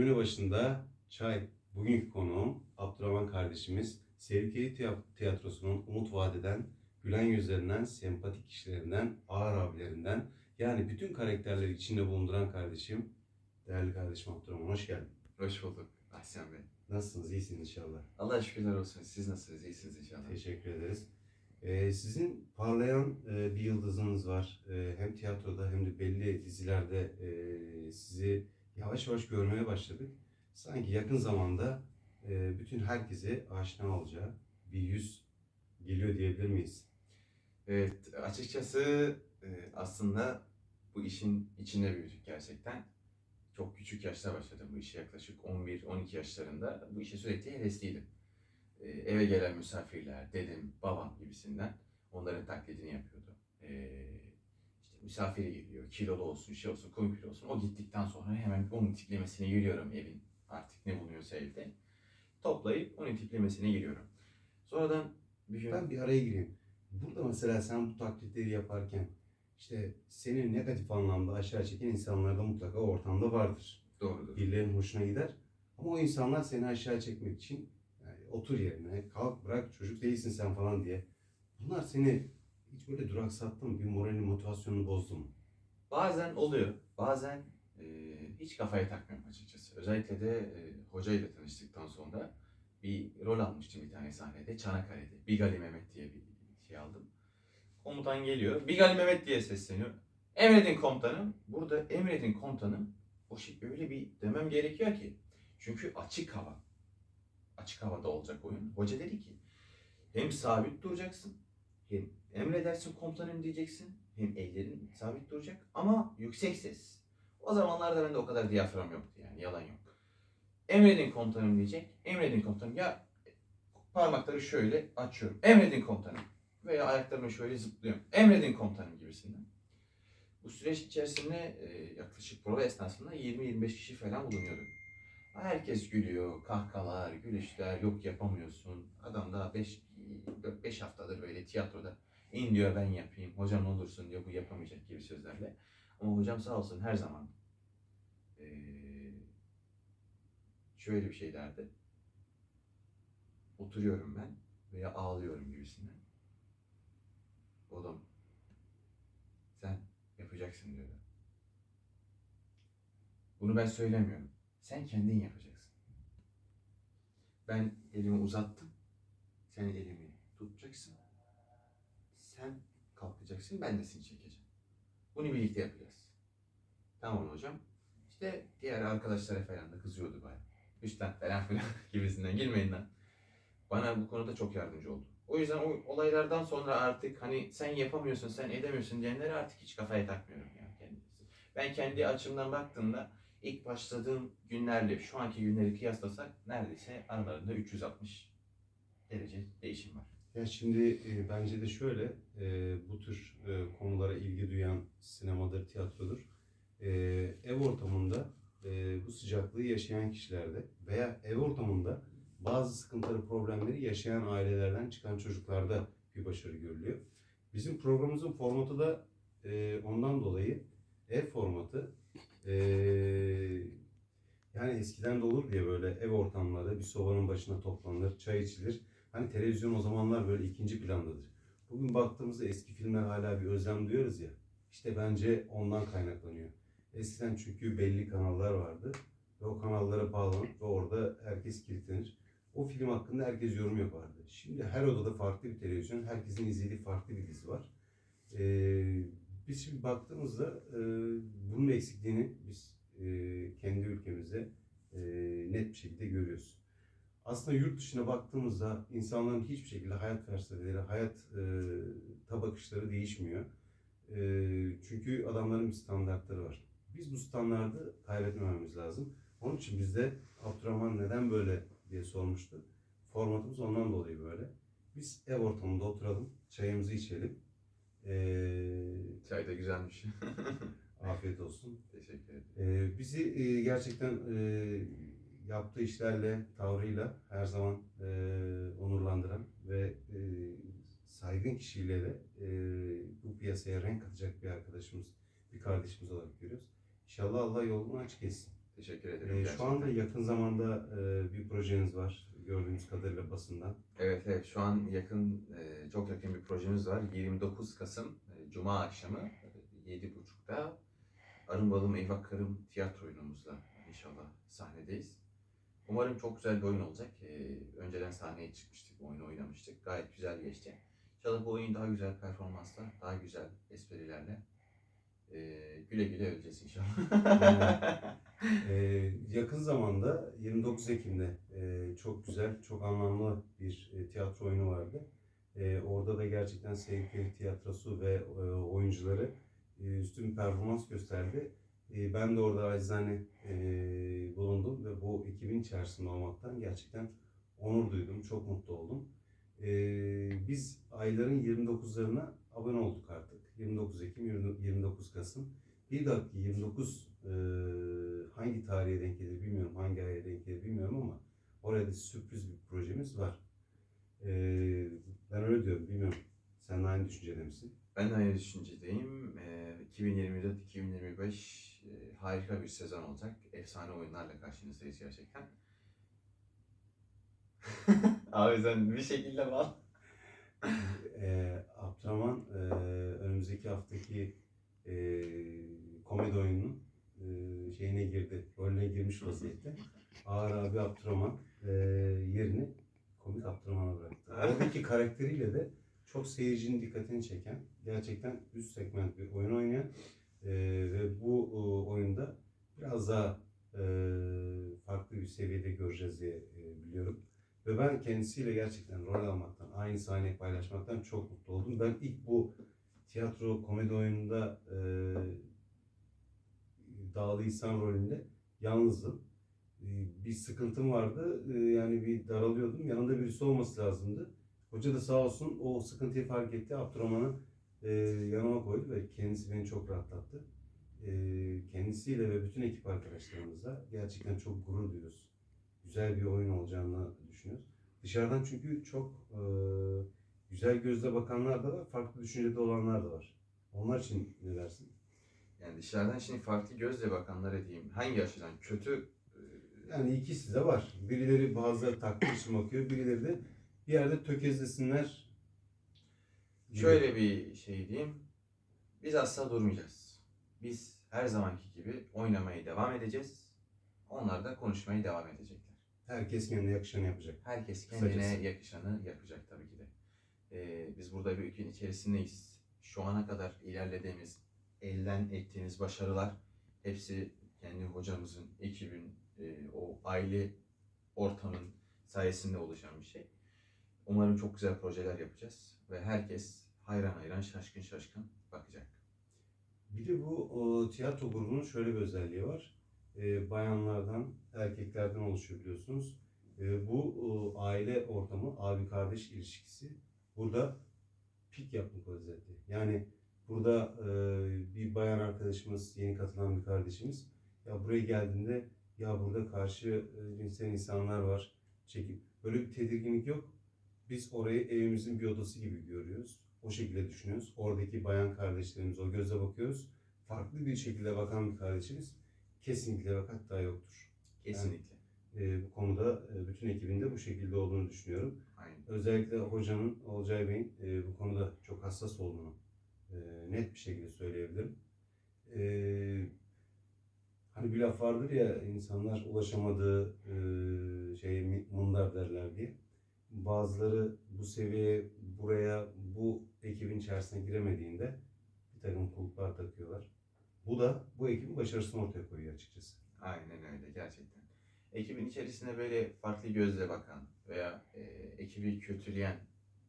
Şömine başında çay. Bugünkü konuğum Abdurrahman kardeşimiz. Sevgili Tiyatrosu'nun umut vadeden, gülen yüzlerinden, sempatik kişilerinden, ağır abilerinden, yani bütün karakterleri içinde bulunduran kardeşim. Değerli kardeşim Abdurrahman, hoş geldin. Hoş bulduk Ahsen Bey. Nasılsınız? İyisiniz inşallah. Allah şükürler olsun. Siz nasılsınız? İyisiniz inşallah. Teşekkür ederiz. Sizin parlayan bir yıldızınız var. Hem tiyatroda hem de belli dizilerde sizi yavaş yavaş görmeye başladık. Sanki yakın zamanda bütün herkese aşina olacağı bir yüz geliyor diyebilir miyiz? Evet, açıkçası aslında bu işin içinde büyüdük gerçekten. Çok küçük yaşta başladım bu işe, yaklaşık 11-12 yaşlarında. Bu işe sürekli hevesliydim. Eve gelen misafirler, dedem, babam gibisinden onların taklidini yapıyordu. İşte misafiri geliyor, kilolu olsun, şey olsun, kumpir olsun. O gittikten sonra hemen onun tiplemesine giriyorum evin. Artık ne bulunuyorsa evde. Toplayıp onun tiplemesine giriyorum. Sonradan bir gün... Ben bir araya gireyim. Burada mesela sen bu taklitleri yaparken işte seni negatif anlamda aşağı çeken insanlar da mutlaka o ortamda vardır. Doğrudur. Birilerinin hoşuna gider. Ama o insanlar seni aşağı çekmek için yani otur yerine, kalk bırak çocuk değilsin sen falan diye. Bunlar seni hiç böyle duraksattı mı? Bir moralini, motivasyonunu bozdu mu? Bazen oluyor, bazen hiç kafaya takmıyorum açıkçası. Özellikle de hocayla tanıştıktan sonra bir rol almıştım bir tane sahnede, Çanakkale'de. Bigali Mehmet diye bir şey aldım. Komutan geliyor, Bigali Mehmet diye sesleniyor. Emredin komutanım. Burada emredin komutanım. O şey öyle bir demem gerekiyor ki. Çünkü açık hava. Açık havada olacak oyun. Hoca dedi ki, hem sabit duracaksın, hem emredersin komutanım diyeceksin, hem ellerin sabit duracak ama yüksek ses. O zamanlarda bende o kadar diyafram yoktu yani, yalan yok. Emredin komutanım diyecek, emredin komutanım. Ya parmakları şöyle açıyorum, emredin komutanım. Veya ayaklarımı şöyle zıplıyorum, emredin komutanım gibisinden. Bu süreç içerisinde yaklaşık prova esnasında 20-25 kişi falan bulunuyordu. Herkes gülüyor, kahkahalar, gülüşler, yok yapamıyorsun. Adam daha 5 haftadır böyle tiyatroda. İn diyor ben yapayım, hocam ne olursun diyor bu yapamayacak gibi sözlerle. Ama hocam sağ olsun her zaman şöyle bir şey derdi. Oturuyorum ben veya ağlıyorum gibisinden. Oğlum sen yapacaksın diyordu. Bunu ben söylemiyorum. Sen kendin yapacaksın. Ben elimi uzattım. Sen elimi tutacaksın. Sen kalkacaksın, ben de seni çekeceğim. Bunu birlikte yapacağız. Tamam hocam. İşte diğer arkadaşlara falan da kızıyordu baya. Üstten falan filan gibisinden girmeyin lan. Bana bu konuda çok yardımcı oldu. O yüzden o olaylardan sonra artık hani sen yapamıyorsun, sen edemiyorsun diyenleri artık hiç kafaya takmıyorum yani kendisi. Ben kendi açımdan baktığımda ilk başladığım günlerle şu anki günleri kıyaslasak neredeyse aralarında 360 derece değişim var. Ya şimdi bence de şöyle, bu tür konulara ilgi duyan sinemadır, tiyatrodur. E, Ev ortamında bu sıcaklığı yaşayan kişilerde veya ev ortamında bazı sıkıntıları, problemleri yaşayan ailelerden çıkan çocuklarda bir başarı görülüyor. Bizim programımızın formatı da ondan dolayı ev formatı. E, Yani eskiden de olur diye böyle ev ortamları bir sobanın başına toplanır, çay içilir. Hani televizyon o zamanlar böyle ikinci plandadır. Bugün baktığımızda eski filmler hala bir özlem duyuyoruz ya. İşte bence ondan kaynaklanıyor. Eskiden çünkü belli kanallar vardı. Ve o kanallara bağlanıp ve orada herkes kilitlenir. O film hakkında herkes yorum yapardı. Şimdi her odada farklı bir televizyon, herkesin izlediği farklı bir dizi var. Biz şimdi baktığımızda bunun eksikliğini biz kendi ülkemizde net bir şekilde görüyoruz. Aslında yurt dışına baktığımızda insanların hiçbir şekilde hayat felsefeleri, hayat bakışları değişmiyor. Çünkü adamların bir standartları var. Biz bu standardı kaybetmememiz lazım. Onun için bizde Abdurrahman neden böyle diye sormuştu. Formatımız ondan dolayı böyle. Biz ev ortamında oturalım, çayımızı içelim. Çay da güzelmiş. Afiyet olsun. Teşekkür ederim. Bizi gerçekten yaptığı işlerle, tavrıyla her zaman onurlandıran ve saygın kişiyle de bu piyasaya renk katacak bir arkadaşımız, bir kardeşimiz olarak görüyoruz. İnşallah Allah yolunu açık etsin. Teşekkür ederim Şu gerçekten. anda yakın zamanda bir projeniz var. Gördüğümüz kadarıyla basından. Evet, şu an çok yakın bir projemiz var. 29 Kasım Cuma akşamı 7.30'da Arın Balım Eyvah Karım tiyatro oyunumuzla inşallah sahnedeyiz. Umarım çok güzel bir oyun olacak. Önceden sahneye çıkmıştık, oyunu oynamıştık. Gayet güzel geçti. İnşallah bu oyun daha güzel performansla, daha güzel esprilerle güle güle öleceğiz inşallah. Yakın zamanda 29 Ekim'de çok güzel, çok anlamlı bir tiyatro oyunu vardı. Orada da gerçekten Seyirci Tiyatrosu ve oyuncuları üstün bir performans gösterdi. Ben de orada acizane bulundum ve bu ekibin içerisinde olmaktan gerçekten onur duydum, çok mutlu oldum. Biz ayların 29'larına abone olduk artık. 29 Ekim, 29 Kasım. Bir dahaki 29 hangi tarihe denk gelir bilmiyorum, hangi aya denk gelir bilmiyorum ama orada sürpriz bir projemiz var. Ben öyle diyorum, bilmiyorum. Sen de aynı düşüncede misin? Ben de aynı düşüncedeyim. 2024-2025 harika bir sezon olacak. Efsane oyunlarla karşınızdayız gerçekten. Abi sen bir şekilde bal. Abdurrahman önümüzdeki haftaki komedi oyununun şeyine girdi, rolüne girmiş vaziyette. Ağır abi Abdurrahman yerini komik Abdurrahman'a bıraktı. Oradaki karakteriyle de çok seyircinin dikkatini çeken, gerçekten üst segment bir oyun oynayan ve bu oyunda biraz daha farklı bir seviyede göreceğiz diye biliyorum. Ve ben kendisiyle gerçekten rol almaktan, aynı sahneyi paylaşmaktan çok mutlu oldum. Ben ilk bu tiyatro komedi oyununda Dağlı İhsan rolünde yalnızdım. Bir sıkıntım vardı. Yani bir daralıyordum. Yanında birisi olması lazımdı. Hoca da sağ olsun o sıkıntıyı fark etti. Abdurrahman'ı yanıma koydu ve kendisi beni çok rahatlattı. Kendisiyle ve bütün ekip arkadaşlarımızla gerçekten çok gurur duyuyoruz. Güzel bir oyun olacağını düşünüyoruz. Dışarıdan çünkü çok güzel gözle bakanlar da var, farklı düşüncede olanlar da var. Onlar için ne dersin? Yani dışarıdan şimdi farklı gözle bakanlara diyeyim. Hangi açıdan? Kötü Yani ikisi de var. Birileri bazıları takdir için bakıyor, birileri de bir yerde tökezlesinler gibi. şöyle bir şey diyeyim. Biz asla durmayacağız. Biz her zamanki gibi oynamaya devam edeceğiz. Onlar da konuşmaya devam edecekler. Herkes kendine yakışanı yapacak. Herkes kendine Kısacası. yakışanı yapacak tabii ki de. Biz burada bir ülkenin içerisindeyiz. Şu ana kadar ilerlediğimiz, elden ettiğimiz başarılar hepsi kendi hocamızın, ekibin, o aile ortamın sayesinde oluşan bir şey. Umarım çok güzel projeler yapacağız ve herkes hayran hayran, şaşkın şaşkın bakacak. Bir de bu tiyatro grubunun şöyle bir özelliği var. Bayanlardan, erkeklerden oluşuyor biliyorsunuz. Bu aile ortamı, abi kardeş ilişkisi burada pik yapmak vaziyette. Yani burada bir bayan arkadaşımız, yeni katılan bir kardeşimiz, ya buraya geldiğinde ya burada karşı cinsel insanlar var, çekip böyle bir tedirginlik yok. Biz orayı evimizin bir odası gibi görüyoruz. O şekilde düşünüyoruz. Oradaki bayan kardeşlerimiz o gözle bakıyoruz. Farklı bir şekilde bakan bir kardeşimiz kesinlikle ve hatta yoktur. Kesinlikle. Bu konuda bütün ekibinde bu şekilde olduğunu düşünüyorum. Aynen. Özellikle hocanın, Olcay Bey'in bu konuda çok hassas olduğunu net bir şekilde söyleyebilirim. Hani bir laf vardır ya, insanlar ulaşamadığı şeye mundar derler diye. Bazıları bu seviyeye, buraya, bu ekibin içerisine giremediğinde bir takım kulplar takıyorlar. Bu da bu ekibin başarısını ortaya koyuyor açıkçası. Aynen öyle gerçekten. Ekibin içerisinde böyle farklı gözle bakan veya ekibi kötüleyen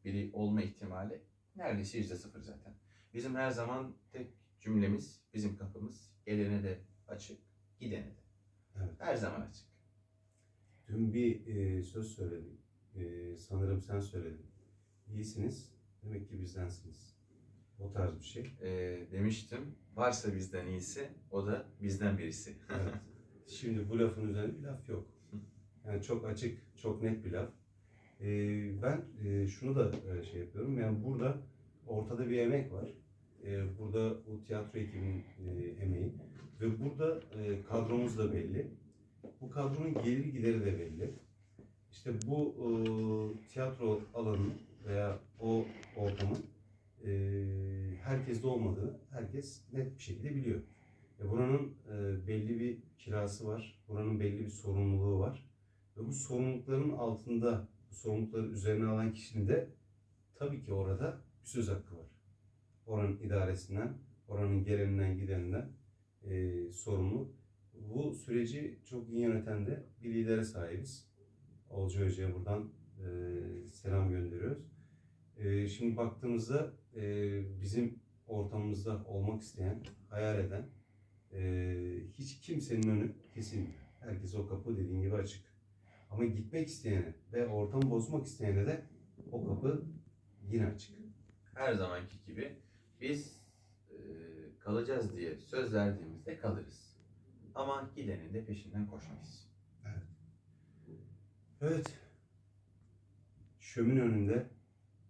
biri olma ihtimali neredeyse %0 zaten. Bizim her zaman tek cümlemiz, bizim kapımız gelene de açık, gidene de. Evet. Her zaman açık. Dün bir söz söyledim. Sanırım sen söyledin. İyisiniz, demek ki bizdensiniz. O tarz bir şey. Demiştim, varsa bizden iyisi, o da bizden birisi. Evet. Şimdi bu lafın üzerine bir laf yok. Yani çok açık, çok net bir laf. Ben şunu da şey yapıyorum. Yani burada ortada bir emek var. Burada bu tiyatro ekibinin emeği. Ve burada kadromuz da belli. Bu kadronun geliri gideri de belli. İşte bu tiyatro alanının veya o ortamın herkeste olmadığını herkes net bir şekilde biliyor. Buranın belli bir kirası var, buranın belli bir sorumluluğu var. Ve bu sorumlulukların altında, bu sorumlulukları üzerine alan kişinin de tabii ki orada bir söz hakkı var. Oranın idaresinden, oranın geleninden gideninden sorumlu. Bu süreci çok iyi yöneten de bir lidere sahibiz. Olcay Hoca'ya buradan selam gönderiyoruz. Şimdi baktığımızda bizim ortamımızda olmak isteyen, hayal eden hiç kimsenin önü kesilmiyor. Herkes o kapı dediğin gibi açık. Ama gitmek isteyene ve ortamı bozmak isteyene de o kapı yine açık. Her zamanki gibi biz kalacağız diye söz verdiğimizde kalırız. Ama gidenin de peşinden koşmayız. Evet. Şömine önünde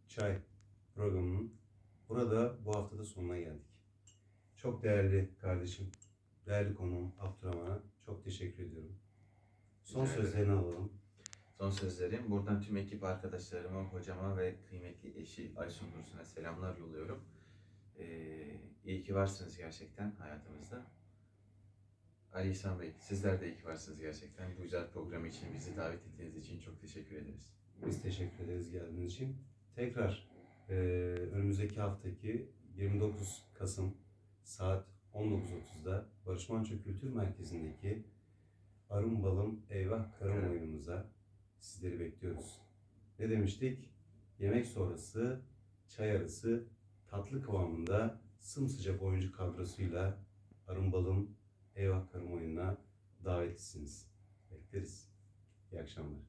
çay programının burada bu haftada sonuna geldik. Çok değerli kardeşim, değerli konuğum Abdurrahman'a çok teşekkür ediyorum. Son Rica ederim. sözlerini alalım. Son sözlerim. Buradan tüm ekip arkadaşlarıma, hocama ve kıymetli eşi Aysun Dursun'a selamlar yolluyorum. İyi ki varsınız gerçekten hayatımızda. Ali İhsan Bey, sizler de iyi ki varsınız gerçekten. Bu güzel program için, bizi davet ettiğiniz için çok teşekkür ederiz. Biz teşekkür ederiz geldiğiniz için. Tekrar önümüzdeki haftaki 29 Kasım saat 19.30'da Barış Manço Kültür Merkezi'ndeki Arım Balım Eyvah Karım oyunumuza sizleri bekliyoruz. Ne demiştik? Yemek sonrası, çay arası, tatlı kıvamında sımsıcak oyuncu kadrosuyla Arım Balım Eyvah Karım oyununa davetlisiniz. Bekleriz. İyi akşamlar.